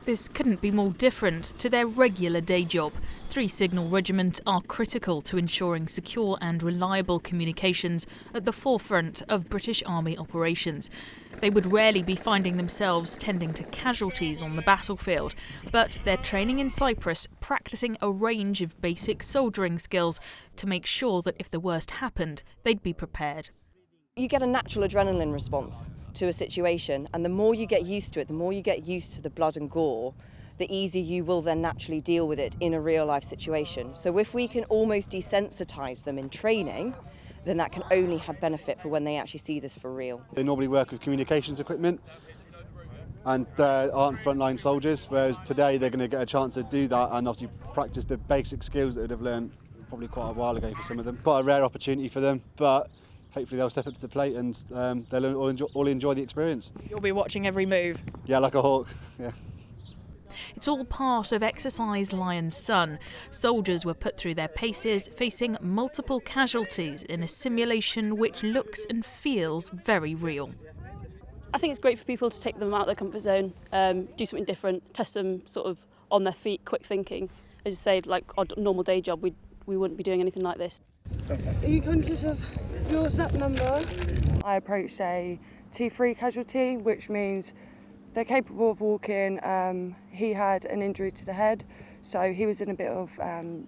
This couldn't be more different to their regular day job. 3 signal regiments are critical to ensuring secure and reliable communications at the forefront of British Army operations. They would rarely be finding themselves tending to casualties on the battlefield, but they're training in Cyprus, practising a range of basic soldiering skills to make sure that if the worst happened, they'd be prepared. You get a natural adrenaline response to a situation, and the more you get used to it, the more you get used to the blood and gore, the easier you will then naturally deal with it in a real life situation. So if we can almost desensitise them in training, then that can only have benefit for when they actually see this for real. They normally work with communications equipment and aren't frontline soldiers, whereas today they're going to get a chance to do that and obviously practice the basic skills that they'd have learned probably quite a while ago for some of them. Quite a rare opportunity for them, but hopefully they'll step up to the plate and they'll all enjoy the experience. You'll be watching every move. Yeah, like a hawk. Yeah. It's all part of Exercise Lion's Son. Soldiers were put through their paces, facing multiple casualties in a simulation which looks and feels very real. I think it's great for people to take them out of their comfort zone, do something different, test them sort of on their feet, quick thinking. As you say, like our normal day job, we wouldn't be doing anything like this. Are you conscious of your SAP number? I approached a T3 casualty, which means they're capable of walking. He had an injury to the head, so he was in a bit of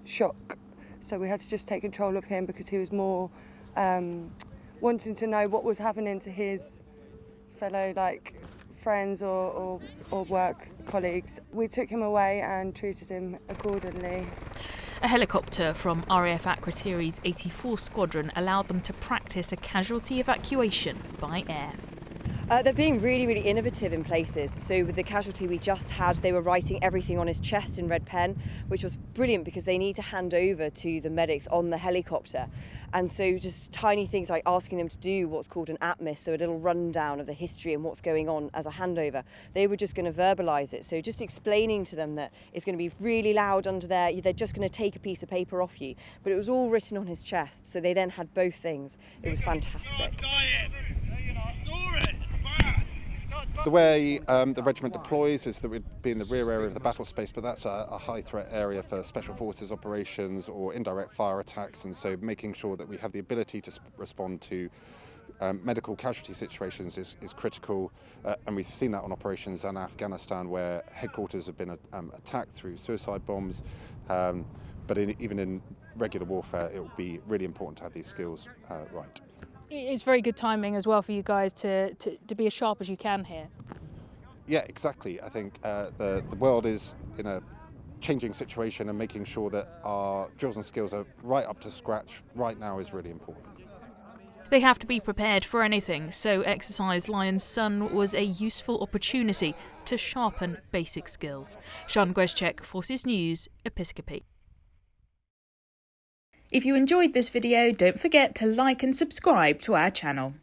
shock. So we had to just take control of him because he was more wanting to know what was happening to his fellow friends or work colleagues. We took him away and treated him accordingly. A helicopter from RAF Akrotiri's 84 Squadron allowed them to practice a casualty evacuation by air. They're being really, really innovative in places. So with the casualty we just had, they were writing everything on his chest in red pen, which was brilliant because they need to hand over to the medics on the helicopter. And so just tiny things like asking them to do what's called an atmis, so a little rundown of the history and what's going on as a handover. They were just going to verbalise it. So just explaining to them that it's going to be really loud under there, they're just going to take a piece of paper off you. But it was all written on his chest, so they then had both things. It was fantastic. The way the regiment deploys is that we'd be in the rear area of the battle space, but that's a high threat area for special forces operations or indirect fire attacks, and so making sure that we have the ability to respond to medical casualty situations is critical, and we've seen that on operations in Afghanistan where headquarters have been attacked through suicide bombs, but even in regular warfare it will be really important to have these skills right. It's very good timing as well for you guys to be as sharp as you can here. Yeah, exactly. I think the world is in a changing situation, and making sure that our drills and skills are right up to scratch right now is really important. They have to be prepared for anything, so Exercise Lion's Son was a useful opportunity to sharpen basic skills. Sian Gwezczek, Forces News, Episcopi. If you enjoyed this video, don't forget to like and subscribe to our channel.